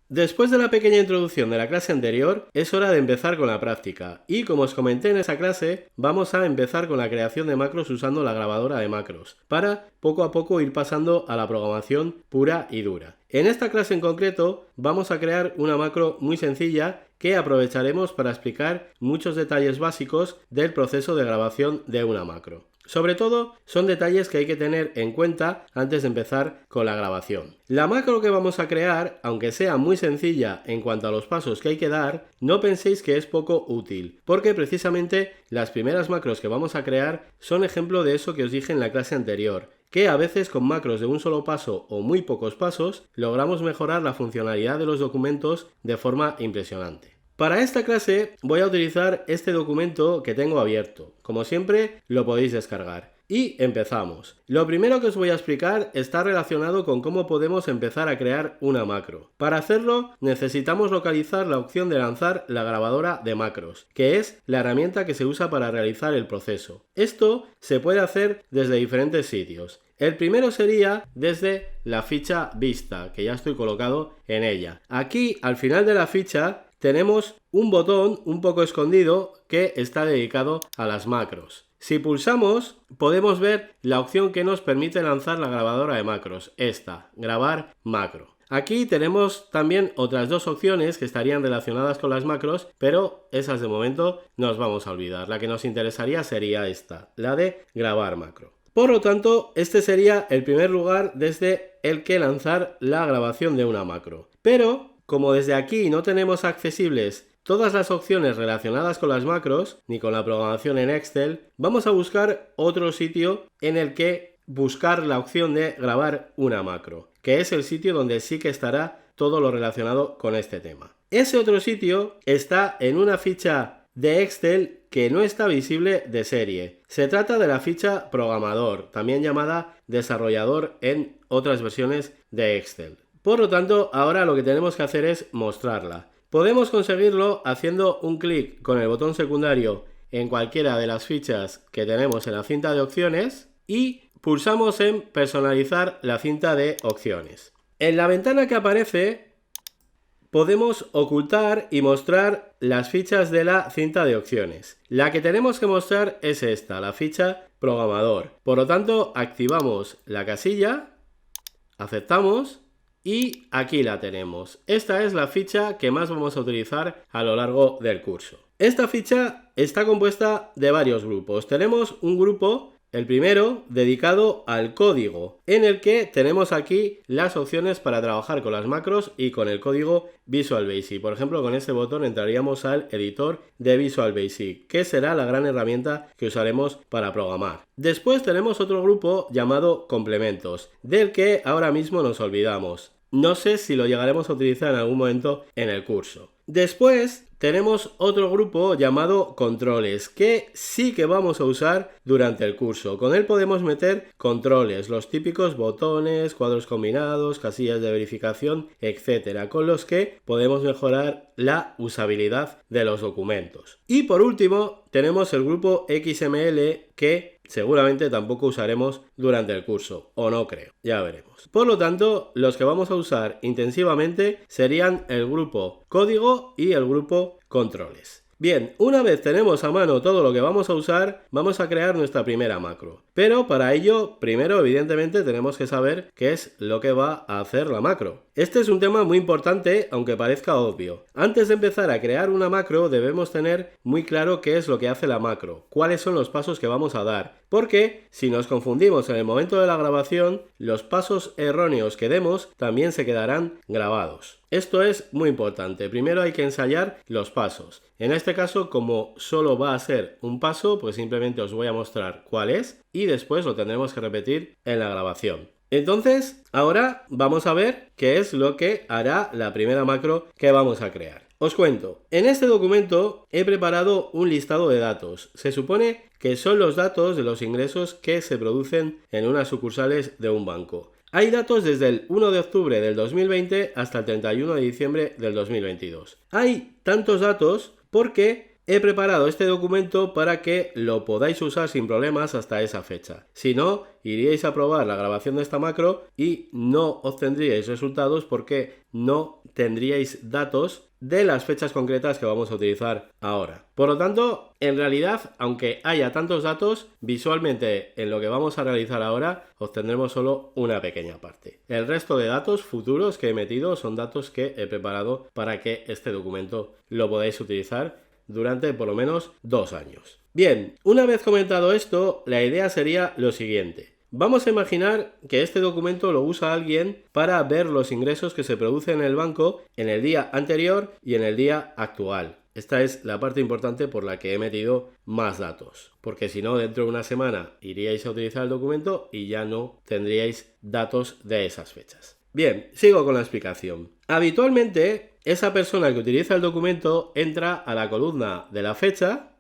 Después de la pequeña introducción de la clase anterior, es hora de empezar con la práctica. Y como os comenté en esa clase, vamos a empezar con la creación de macros usando la grabadora de macros, para poco a poco ir pasando a la programación pura y dura. En esta clase en concreto, vamos a crear una macro muy sencilla que aprovecharemos para explicar muchos detalles básicos del proceso de grabación de una macro. Sobre todo, son detalles que hay que tener en cuenta antes de empezar con la grabación. La macro que vamos a crear, aunque sea muy sencilla en cuanto a los pasos que hay que dar, no penséis que es poco útil, porque precisamente las primeras macros que vamos a crear son ejemplo de eso que os dije en la clase anterior, que a veces con macros de un solo paso o muy pocos pasos logramos mejorar la funcionalidad de los documentos de forma impresionante. Para esta clase voy a utilizar este documento que tengo abierto. Como siempre, lo podéis descargar. Y empezamos. Lo primero que os voy a explicar está relacionado con cómo podemos empezar a crear una macro. Para hacerlo, necesitamos localizar la opción de lanzar la grabadora de macros, que es la herramienta que se usa para realizar el proceso. Esto se puede hacer desde diferentes sitios. El primero sería desde la ficha vista, que ya estoy colocado en ella. Aquí, al final de la ficha, tenemos un botón un poco escondido que está dedicado a las macros. Si pulsamos, podemos ver la opción que nos permite lanzar la grabadora de macros, esta, grabar macro. Aquí tenemos también otras dos opciones que estarían relacionadas con las macros, pero esas de momento nos vamos a olvidar. La que nos interesaría sería esta, la de grabar macro. Por lo tanto, este sería el primer lugar desde el que lanzar la grabación de una macro. Pero como desde aquí no tenemos accesibles todas las opciones relacionadas con las macros, ni con la programación en Excel, vamos a buscar otro sitio en el que buscar la opción de grabar una macro, que es el sitio donde sí que estará todo lo relacionado con este tema. Ese otro sitio está en una ficha de Excel que no está visible de serie. Se trata de la ficha programador, también llamada desarrollador en otras versiones de Excel. Por lo tanto, ahora lo que tenemos que hacer es mostrarla. Podemos conseguirlo haciendo un clic con el botón secundario en cualquiera de las fichas que tenemos en la cinta de opciones y pulsamos en personalizar la cinta de opciones. En la ventana que aparece podemos ocultar y mostrar las fichas de la cinta de opciones. La que tenemos que mostrar es esta, la ficha programador. Por lo tanto, activamos la casilla, aceptamos. Y aquí la tenemos. Esta es la ficha que más vamos a utilizar a lo largo del curso. Esta ficha está compuesta de varios grupos. Tenemos un grupo, el primero, dedicado al código, en el que tenemos aquí las opciones para trabajar con las macros y con el código Visual Basic. Por ejemplo, con este botón entraríamos al editor de Visual Basic, que será la gran herramienta que usaremos para programar. Después tenemos otro grupo llamado complementos, del que ahora mismo nos olvidamos. No sé si lo llegaremos a utilizar en algún momento en el curso. Después tenemos otro grupo llamado controles, que sí que vamos a usar durante el curso. Con él podemos meter controles, los típicos botones, cuadros combinados, casillas de verificación, etcétera, con los que podemos mejorar la usabilidad de los documentos. Y por último, tenemos el grupo XML que seguramente tampoco usaremos durante el curso, o no creo, ya veremos. Por lo tanto, los que vamos a usar intensivamente serían el grupo código y el grupo controles. Bien, una vez tenemos a mano todo lo que vamos a usar, vamos a crear nuestra primera macro. Pero para ello, primero evidentemente tenemos que saber qué es lo que va a hacer la macro. Este es un tema muy importante, aunque parezca obvio. Antes de empezar a crear una macro, debemos tener muy claro qué es lo que hace la macro, cuáles son los pasos que vamos a dar. Porque si nos confundimos en el momento de la grabación, los pasos erróneos que demos también se quedarán grabados. Esto es muy importante. Primero hay que ensayar los pasos. En este caso, como solo va a ser un paso, pues simplemente os voy a mostrar cuál es y después lo tendremos que repetir en la grabación. Entonces, ahora vamos a ver qué es lo que hará la primera macro que vamos a crear. Os cuento, en este documento he preparado un listado de datos. Se supone que son los datos de los ingresos que se producen en unas sucursales de un banco. Hay datos desde el 1 de octubre del 2020 hasta el 31 de diciembre del 2022. Hay tantos datos porque he preparado este documento para que lo podáis usar sin problemas hasta esa fecha. Si no, iríais a probar la grabación de esta macro y no obtendríais resultados porque no tendríais datos de las fechas concretas que vamos a utilizar ahora. Por lo tanto, en realidad, aunque haya tantos datos, visualmente en lo que vamos a realizar ahora obtendremos solo una pequeña parte. El resto de datos futuros que he metido son datos que he preparado para que este documento lo podáis utilizar durante por lo menos 2 años. Bien, una vez comentado esto, la idea sería lo siguiente. Vamos a imaginar que este documento lo usa alguien para ver los ingresos que se producen en el banco en el día anterior y en el día actual. Esta es la parte importante por la que he metido más datos, porque si no, dentro de una semana iríais a utilizar el documento y ya no tendríais datos de esas fechas. Bien, sigo con la explicación. Habitualmente, esa persona que utiliza el documento entra a la columna de la fecha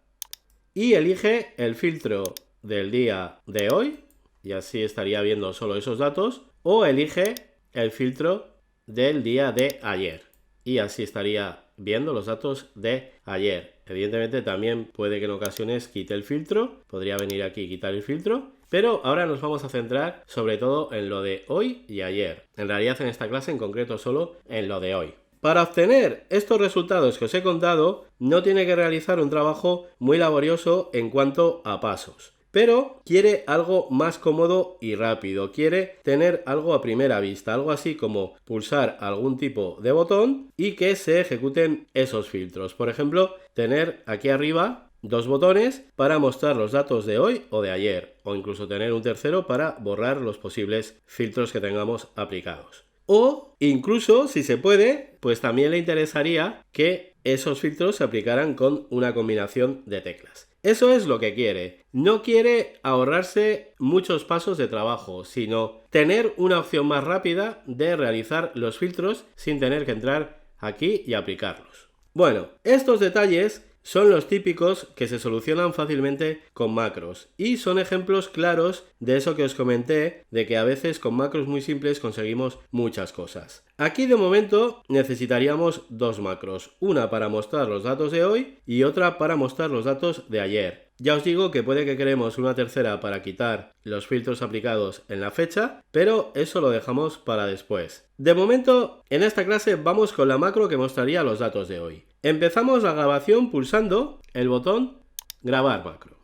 y elige el filtro del día de hoy, y así estaría viendo solo esos datos, o elige el filtro del día de ayer, y así estaría viendo los datos de ayer. Evidentemente también puede que en ocasiones quite el filtro, podría venir aquí y quitar el filtro, pero ahora nos vamos a centrar sobre todo en lo de hoy y ayer. En realidad en esta clase en concreto solo en lo de hoy. Para obtener estos resultados que os he contado, no tiene que realizar un trabajo muy laborioso en cuanto a pasos. Pero quiere algo más cómodo y rápido, quiere tener algo a primera vista, algo así como pulsar algún tipo de botón y que se ejecuten esos filtros. Por ejemplo, tener aquí arriba 2 botones para mostrar los datos de hoy o de ayer, o incluso tener un tercero para borrar los posibles filtros que tengamos aplicados. O incluso, si se puede, pues también le interesaría que esos filtros se aplicaran con una combinación de teclas. Eso es lo que quiere. No quiere ahorrarse muchos pasos de trabajo, sino tener una opción más rápida de realizar los filtros sin tener que entrar aquí y aplicarlos. Bueno, estos detalles son los típicos que se solucionan fácilmente con macros y son ejemplos claros de eso que os comenté, de que a veces con macros muy simples conseguimos muchas cosas. Aquí de momento necesitaríamos 2 macros, una para mostrar los datos de hoy y otra para mostrar los datos de ayer. Ya os digo que puede que creemos una tercera para quitar los filtros aplicados en la fecha, pero eso lo dejamos para después. De momento, en esta clase vamos con la macro que mostraría los datos de hoy. Empezamos la grabación pulsando el botón Grabar macro.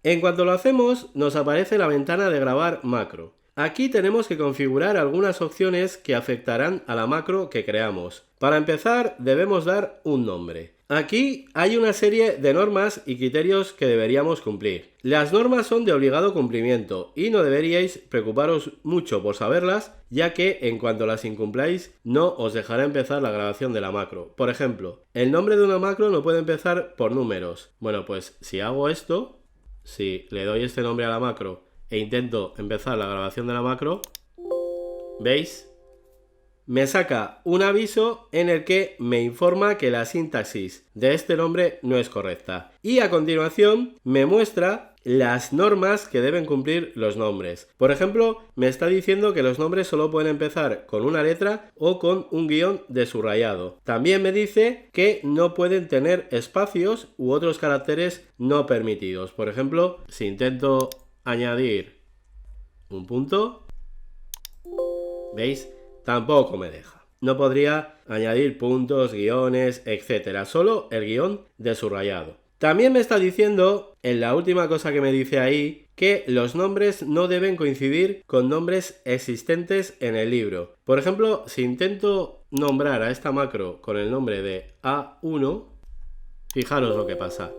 En cuanto lo hacemos, nos aparece la ventana de Grabar macro. Aquí tenemos que configurar algunas opciones que afectarán a la macro que creamos. Para empezar, debemos dar un nombre. Aquí hay una serie de normas y criterios que deberíamos cumplir. Las normas son de obligado cumplimiento y no deberíais preocuparos mucho por saberlas, ya que en cuanto las incumpláis no os dejará empezar la grabación de la macro. Por ejemplo, el nombre de una macro no puede empezar por números. Bueno, pues si hago esto, si le doy este nombre a la macro e intento empezar la grabación de la macro, ¿veis? Me saca un aviso en el que me informa que la sintaxis de este nombre no es correcta. Y a continuación me muestra las normas que deben cumplir los nombres. Por ejemplo, me está diciendo que los nombres solo pueden empezar con una letra o con un guión de subrayado. También me dice que no pueden tener espacios u otros caracteres no permitidos. Por ejemplo, si intento añadir un punto, ¿veis? Tampoco me deja. No podría añadir puntos, guiones, etcétera. Solo el guión de subrayado. También me está diciendo, en la última cosa que me dice ahí, que los nombres no deben coincidir con nombres existentes en el libro. Por ejemplo, si intento nombrar a esta macro con el nombre de A1, fijaros lo que pasa.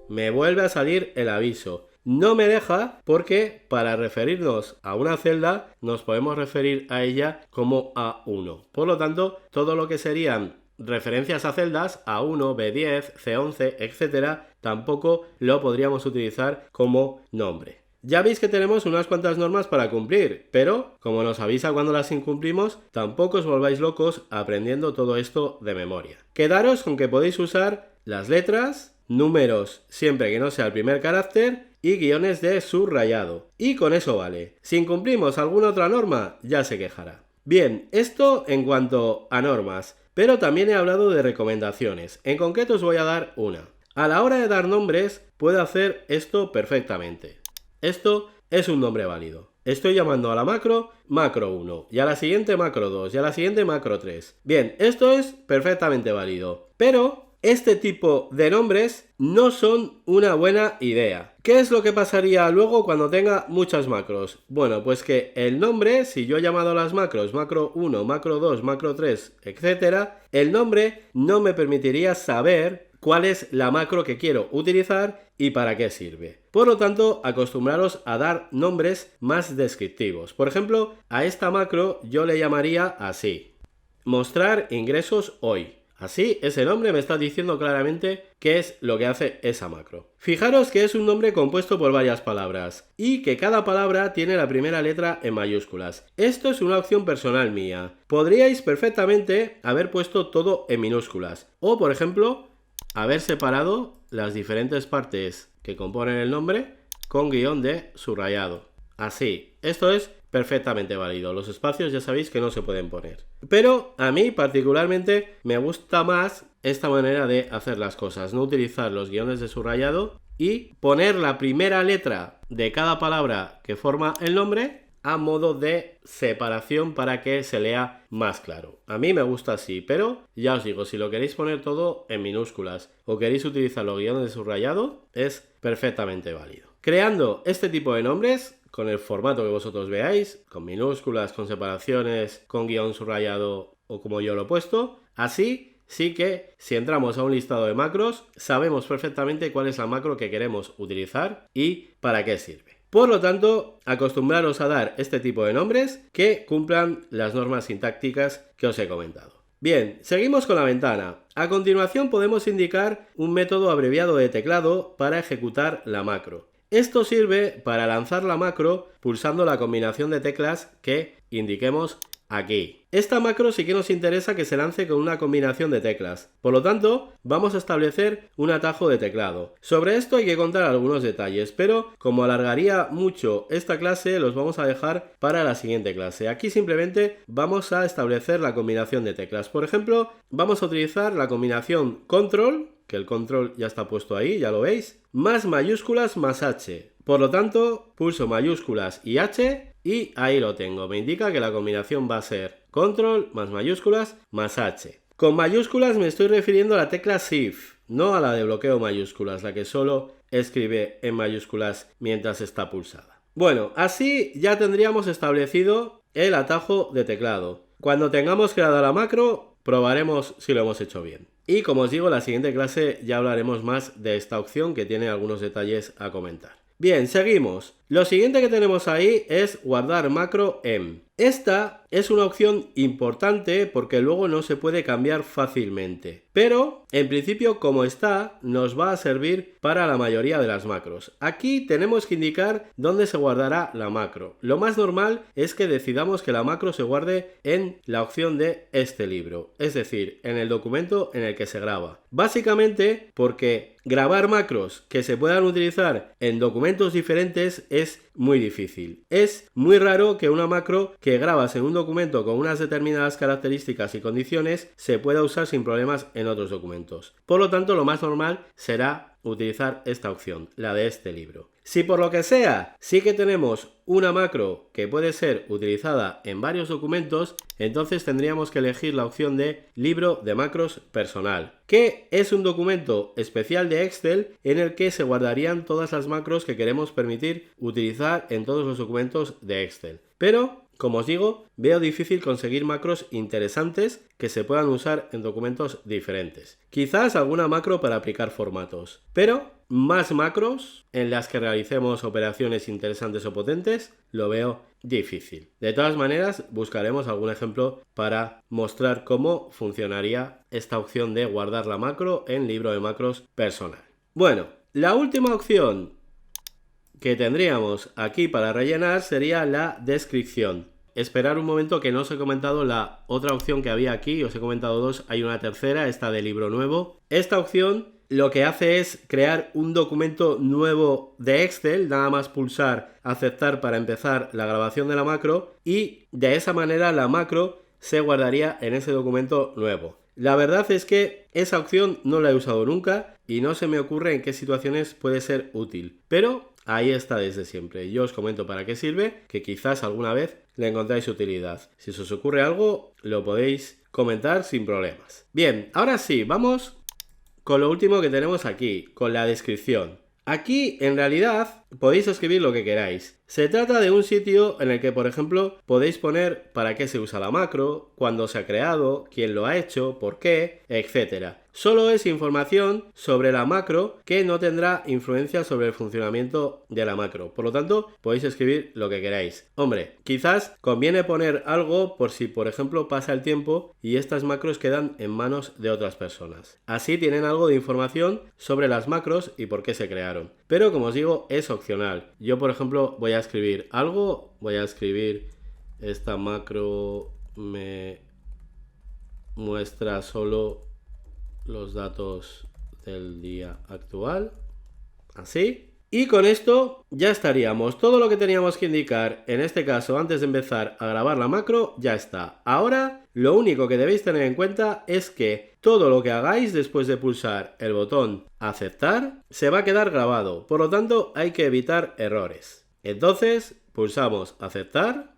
Me vuelve a salir el aviso. No me deja porque para referirnos a una celda nos podemos referir a ella como A1. Por lo tanto, todo lo que serían referencias a celdas, A1, B10, C11, etcétera, tampoco lo podríamos utilizar como nombre. Ya veis que tenemos unas cuantas normas para cumplir, pero como nos avisa cuando las incumplimos, tampoco os volváis locos aprendiendo todo esto de memoria. Quedaros con que podéis usar las letras, números siempre que no sea el primer carácter y guiones de subrayado. Y con eso vale. Si incumplimos alguna otra norma, ya se quejará. Bien, esto en cuanto a normas, pero también he hablado de recomendaciones. En concreto os voy a dar una. A la hora de dar nombres, puedo hacer esto perfectamente. Esto es un nombre válido. Estoy llamando a la macro 1 y a la siguiente macro 2 y a la siguiente macro 3. Bien, esto es perfectamente válido. Pero este tipo de nombres no son una buena idea. ¿Qué es lo que pasaría luego cuando tenga muchas macros? Bueno, pues que el nombre, si yo he llamado a las macros macro 1, macro 2, macro 3, etc., el nombre no me permitiría saber cuál es la macro que quiero utilizar y para qué sirve. Por lo tanto, acostumbraros a dar nombres más descriptivos. Por ejemplo, a esta macro yo le llamaría así: mostrar ingresos hoy. Así, ese nombre me está diciendo claramente qué es lo que hace esa macro. Fijaros que es un nombre compuesto por varias palabras y que cada palabra tiene la primera letra en mayúsculas. Esto es una opción personal mía. Podríais perfectamente haber puesto todo en minúsculas o, por ejemplo, haber separado las diferentes partes que componen el nombre con guión de subrayado. Así, esto es perfectamente válido. Los espacios ya sabéis que no se pueden poner. Pero a mí particularmente me gusta más esta manera de hacer las cosas. No utilizar los guiones de subrayado y poner la primera letra de cada palabra que forma el nombre a modo de separación para que se lea más claro. A mí me gusta así, pero ya os digo, si lo queréis poner todo en minúsculas o queréis utilizar los guiones de subrayado, es perfectamente válido. Creando este tipo de nombres con el formato que vosotros veáis, con minúsculas, con separaciones, con guión subrayado o como yo lo he puesto, así sí que si entramos a un listado de macros, sabemos perfectamente cuál es la macro que queremos utilizar y para qué sirve. Por lo tanto, acostumbraros a dar este tipo de nombres que cumplan las normas sintácticas que os he comentado. Bien, seguimos con la ventana. A continuación podemos indicar un método abreviado de teclado para ejecutar la macro. Esto sirve para lanzar la macro pulsando la combinación de teclas que indiquemos aquí. Esta macro sí que nos interesa que se lance con una combinación de teclas. Por lo tanto, vamos a establecer un atajo de teclado. Sobre esto hay que contar algunos detalles, pero como alargaría mucho esta clase, los vamos a dejar para la siguiente clase. Aquí simplemente vamos a establecer la combinación de teclas. Por ejemplo, vamos a utilizar la combinación control, que el control ya está puesto ahí, ya lo veis, más mayúsculas más H. Por lo tanto, pulso mayúsculas y H y ahí lo tengo. Me indica que la combinación va a ser control más mayúsculas más H. Con mayúsculas me estoy refiriendo a la tecla Shift, no a la de bloqueo mayúsculas, la que solo escribe en mayúsculas mientras está pulsada. Bueno, así ya tendríamos establecido el atajo de teclado. Cuando tengamos creada la macro, probaremos si lo hemos hecho bien. Y como os digo, en la siguiente clase ya hablaremos más de esta opción que tiene algunos detalles a comentar. Bien, seguimos. Lo siguiente que tenemos ahí es guardar macro en. Esta es una opción importante porque luego no se puede cambiar fácilmente. Pero, en principio, como está, nos va a servir para la mayoría de las macros. Aquí tenemos que indicar dónde se guardará la macro. Lo más normal es que decidamos que la macro se guarde en la opción de este libro, es decir, en el documento en el que se graba. Básicamente porque grabar macros que se puedan utilizar en documentos diferentes es muy difícil. Es muy raro que una macro que grabas en un documento con unas determinadas características y condiciones se pueda usar sin problemas en otros documentos. Por lo tanto, lo más normal será utilizar esta opción, la de este libro. Si por lo que sea sí que tenemos una macro que puede ser utilizada en varios documentos, entonces tendríamos que elegir la opción de libro de macros personal, que es un documento especial de Excel en el que se guardarían todas las macros que queremos permitir utilizar en todos los documentos de Excel. Pero, como os digo, veo difícil conseguir macros interesantes que se puedan usar en documentos diferentes. Quizás alguna macro para aplicar formatos, pero más macros en las que realicemos operaciones interesantes o potentes lo veo difícil. De todas maneras, buscaremos algún ejemplo para mostrar cómo funcionaría esta opción de guardar la macro en libro de macros personal. Bueno, la última opción que tendríamos aquí para rellenar sería la descripción. Esperar un momento que no os he comentado la otra opción que había aquí, os he comentado dos, hay una tercera, esta de libro nuevo. Esta opción lo que hace es crear un documento nuevo de Excel, nada más pulsar aceptar para empezar la grabación de la macro y de esa manera la macro se guardaría en ese documento nuevo. La verdad es que esa opción no la he usado nunca y no se me ocurre en qué situaciones puede ser útil, pero ahí está desde siempre. Yo os comento para qué sirve, que quizás alguna vez le encontráis utilidad. Si se os ocurre algo, lo podéis comentar sin problemas. Bien, ahora sí, vamos con lo último que tenemos aquí, con la descripción. Aquí, en realidad, podéis escribir lo que queráis. Se trata de un sitio en el que, por ejemplo, podéis poner para qué se usa la macro, cuándo se ha creado, quién lo ha hecho, por qué, etc. Solo es información sobre la macro que no tendrá influencia sobre el funcionamiento de la macro. Por lo tanto, podéis escribir lo que queráis. Hombre, quizás conviene poner algo por si, por ejemplo, pasa el tiempo y estas macros quedan en manos de otras personas. Así tienen algo de información sobre las macros y por qué se crearon. Pero, como os digo, es opcional. Yo, por ejemplo, voy a escribir algo. Voy a escribir: esta macro me muestra solo los datos del día actual. Así. Y con esto ya estaríamos. Todo lo que teníamos que indicar, en este caso, antes de empezar a grabar la macro, ya está. Ahora, lo único que debéis tener en cuenta es que todo lo que hagáis después de pulsar el botón aceptar, se va a quedar grabado. Por lo tanto, hay que evitar errores. Entonces, pulsamos aceptar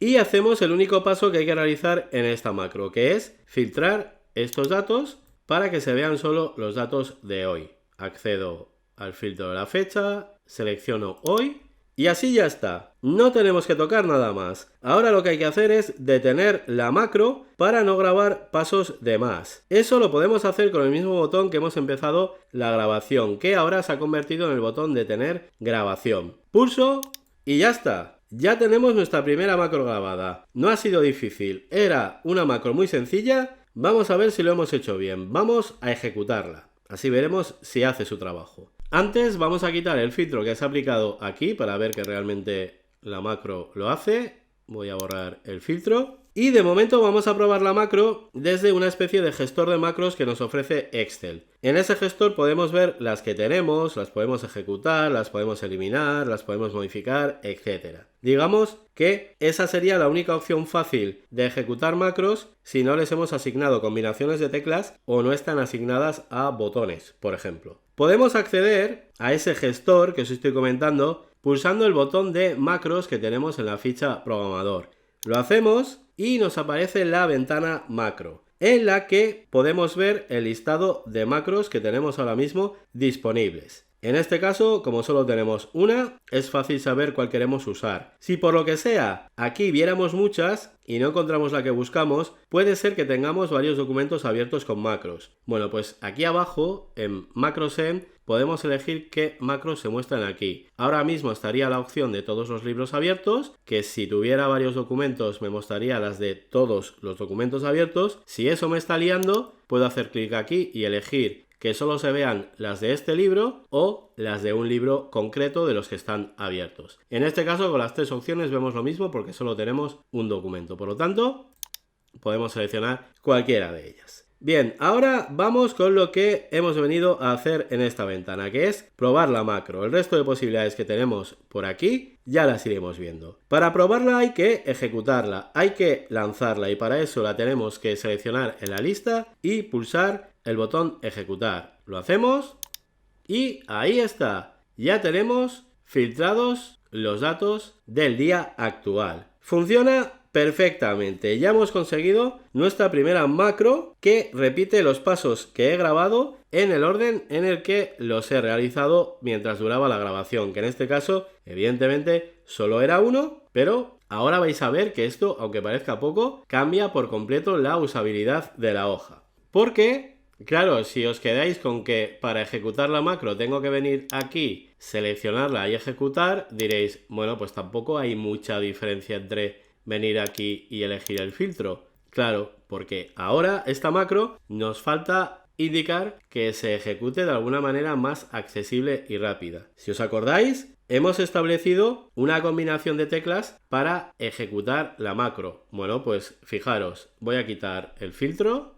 y hacemos el único paso que hay que realizar en esta macro, que es filtrar estos datos para que se vean solo los datos de hoy. Accedo al filtro de la fecha, selecciono hoy y así ya está. No tenemos que tocar nada más. Ahora lo que hay que hacer es detener la macro para no grabar pasos de más. Eso lo podemos hacer con el mismo botón que hemos empezado la grabación, que ahora se ha convertido en el botón detener grabación. Pulso y ya está. Ya tenemos nuestra primera macro grabada. No ha sido difícil, era una macro muy sencilla. Vamos a ver si lo hemos hecho bien. Vamos a ejecutarla. Así veremos si hace su trabajo. Antes vamos a quitar el filtro que se ha aplicado aquí para ver que realmente la macro lo hace. Voy a borrar el filtro. Y de momento vamos a probar la macro desde una especie de gestor de macros que nos ofrece Excel. En ese gestor podemos ver las que tenemos, las podemos ejecutar, las podemos eliminar, las podemos modificar, etc. Digamos que esa sería la única opción fácil de ejecutar macros si no les hemos asignado combinaciones de teclas o no están asignadas a botones, por ejemplo. Podemos acceder a ese gestor que os estoy comentando pulsando el botón de macros que tenemos en la ficha programador. Lo hacemos y nos aparece la ventana macro, en la que podemos ver el listado de macros que tenemos ahora mismo disponibles. En este caso, como solo tenemos una, es fácil saber cuál queremos usar. Si por lo que sea aquí viéramos muchas y no encontramos la que buscamos, puede ser que tengamos varios documentos abiertos con macros. Bueno, pues aquí abajo, en Macros podemos elegir qué macros se muestran aquí. Ahora mismo estaría la opción de todos los libros abiertos, que si tuviera varios documentos me mostraría las de todos los documentos abiertos. Si eso me está liando, puedo hacer clic aquí y elegir que solo se vean las de este libro o las de un libro concreto de los que están abiertos. En este caso, con las tres opciones vemos lo mismo porque solo tenemos un documento. Por lo tanto, podemos seleccionar cualquiera de ellas. Bien, ahora vamos con lo que hemos venido a hacer en esta ventana, que es probar la macro. El resto de posibilidades que tenemos por aquí ya las iremos viendo. Para probarla hay que ejecutarla, hay que lanzarla y para eso la tenemos que seleccionar en la lista y pulsar el botón ejecutar. Lo hacemos y ahí está. Ya tenemos filtrados los datos del día actual. Funciona perfectamente. Ya hemos conseguido nuestra primera macro que repite los pasos que he grabado en el orden en el que los he realizado mientras duraba la grabación, que en este caso evidentemente solo era uno, pero ahora vais a ver que esto, aunque parezca poco, cambia por completo la usabilidad de la hoja. Porque, claro, si os quedáis con que para ejecutar la macro tengo que venir aquí, seleccionarla y ejecutar, diréis, bueno, pues tampoco hay mucha diferencia entre venir aquí y elegir el filtro. Claro, porque ahora esta macro nos falta indicar que se ejecute de alguna manera más accesible y rápida. Si os acordáis, hemos establecido una combinación de teclas para ejecutar la macro. Bueno, pues fijaros, voy a quitar el filtro,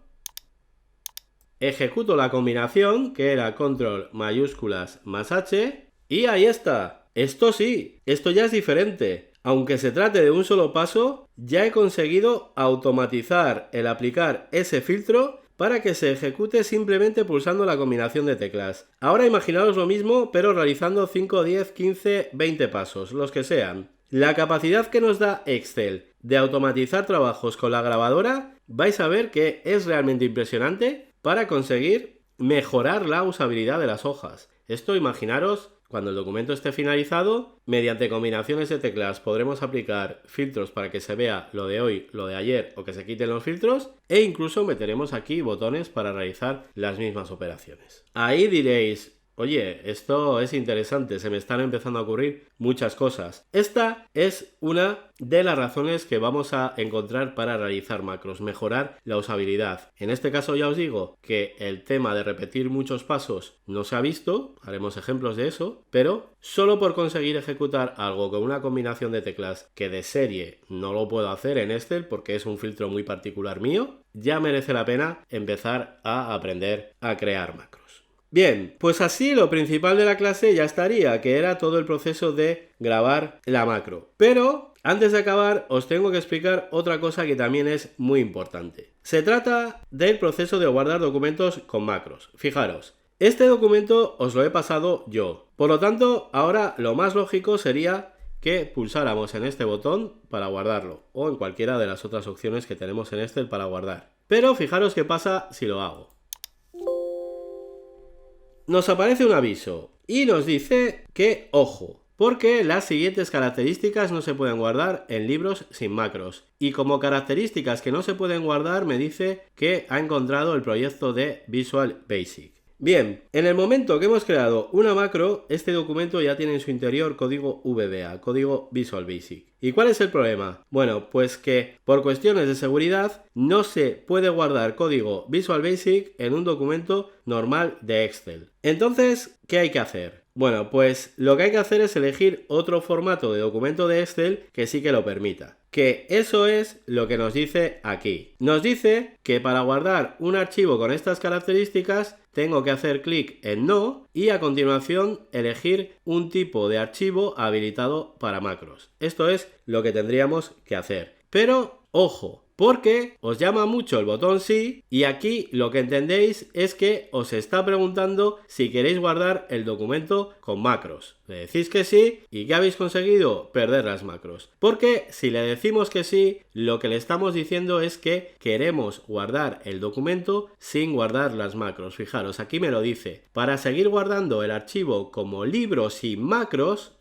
ejecuto la combinación que era control mayúsculas más H y ahí está. Esto sí, esto ya es diferente. aunque se trate de un solo paso, ya he conseguido automatizar el aplicar ese filtro para que se ejecute simplemente pulsando la combinación de teclas. Ahora imaginaos lo mismo, pero realizando 5, 10, 15, 20 pasos, los que sean. La capacidad que nos da Excel de automatizar trabajos con la grabadora, vais a ver que es realmente impresionante para conseguir mejorar la usabilidad de las hojas. Esto imaginaros, cuando el documento esté finalizado, mediante combinaciones de teclas podremos aplicar filtros para que se vea lo de hoy, lo de ayer o que se quiten los filtros, e incluso meteremos aquí botones para realizar las mismas operaciones. Ahí diréis: oye, esto es interesante, se me están empezando a ocurrir muchas cosas. Esta es una de las razones que vamos a encontrar para realizar macros, mejorar la usabilidad. En este caso ya os digo que el tema de repetir muchos pasos no se ha visto, haremos ejemplos de eso, pero solo por conseguir ejecutar algo con una combinación de teclas que de serie no lo puedo hacer en Excel porque es un filtro muy particular mío, ya merece la pena empezar a aprender a crear macros. Bien, pues así lo principal de la clase ya estaría, que era todo el proceso de grabar la macro. Pero antes de acabar os tengo que explicar otra cosa que también es muy importante. Se trata del proceso de guardar documentos con macros. Fijaros, este documento os lo he pasado yo. Por lo tanto, ahora lo más lógico sería que pulsáramos en este botón para guardarlo, o en cualquiera de las otras opciones que tenemos en Excel para guardar. Pero fijaros qué pasa si lo hago. Nos aparece un aviso y nos dice que, ojo, porque las siguientes características no se pueden guardar en libros sin macros. Y como características que no se pueden guardar me dice que ha encontrado el proyecto de Visual Basic. Bien, en el momento que hemos creado una macro, este documento ya tiene en su interior código VBA, código Visual Basic. ¿Y cuál es el problema? Bueno, pues que por cuestiones de seguridad no se puede guardar código Visual Basic en un documento normal de Excel. Entonces, ¿qué hay que hacer? Bueno, pues lo que hay que hacer es elegir otro formato de documento de Excel que sí que lo permita. Que eso es lo que nos dice aquí. Nos dice que para guardar un archivo con estas características tengo que hacer clic en no y a continuación elegir un tipo de archivo habilitado para macros. Esto es lo que tendríamos que hacer. Pero, ojo, porque os llama mucho el botón sí y aquí lo que entendéis es que os está preguntando si queréis guardar el documento con macros. Le decís que sí y ¿qué habéis conseguido? Perder las macros. Porque si le decimos que sí, lo que le estamos diciendo es que queremos guardar el documento sin guardar las macros. Fijaros, aquí me lo dice. Para seguir guardando el archivo como libro sin macros,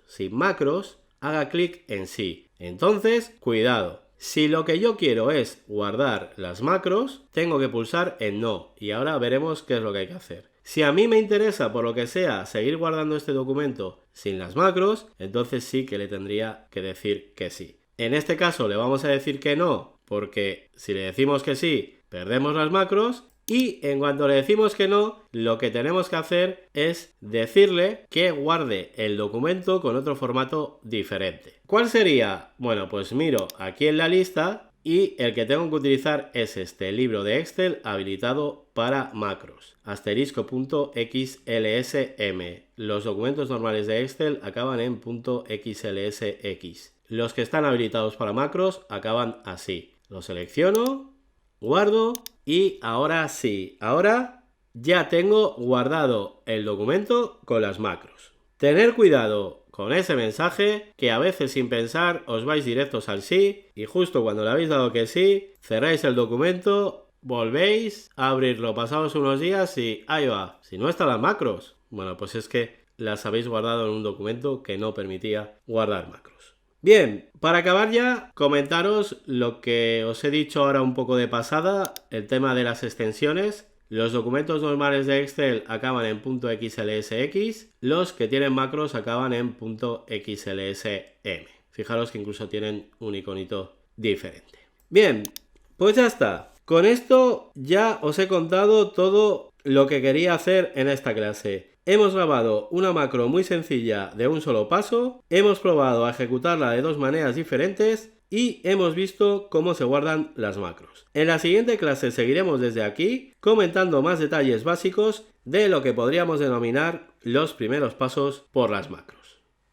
haga clic en sí. Entonces, cuidado. Si lo que yo quiero es guardar las macros, tengo que pulsar en no y ahora veremos qué es lo que hay que hacer. Si a mí me interesa, por lo que sea, seguir guardando este documento sin las macros, entonces sí que le tendría que decir que sí. En este caso le vamos a decir que no, porque si le decimos que sí, perdemos las macros. Y en cuanto le decimos que no, lo que tenemos que hacer es decirle que guarde el documento con otro formato diferente. ¿Cuál sería? Bueno, pues miro aquí en la lista y el que tengo que utilizar es este libro de Excel habilitado para macros. Asterisco.xlsm. Los documentos normales de Excel acaban en .xlsx. Los que están habilitados para macros acaban así. Lo selecciono, guardo y ahora sí, ahora ya tengo guardado el documento con las macros. Tener cuidado con ese mensaje que a veces sin pensar os vais directos al sí y justo cuando le habéis dado que sí, cerráis el documento, volvéis a abrirlo pasados unos días y ahí va. Si no están las macros, bueno, pues es que las habéis guardado en un documento que no permitía guardar macros. Bien, para acabar ya, comentaros lo que os he dicho ahora un poco de pasada, el tema de las extensiones. Los documentos normales de Excel acaban en .xlsx, los que tienen macros acaban en .xlsm. Fijaros que incluso tienen un iconito diferente. Bien, pues ya está. Con esto ya os he contado todo lo que quería hacer en esta clase. Hemos grabado una macro muy sencilla de un solo paso, hemos probado a ejecutarla de dos maneras diferentes y hemos visto cómo se guardan las macros. En la siguiente clase seguiremos desde aquí comentando más detalles básicos de lo que podríamos denominar los primeros pasos por las macros.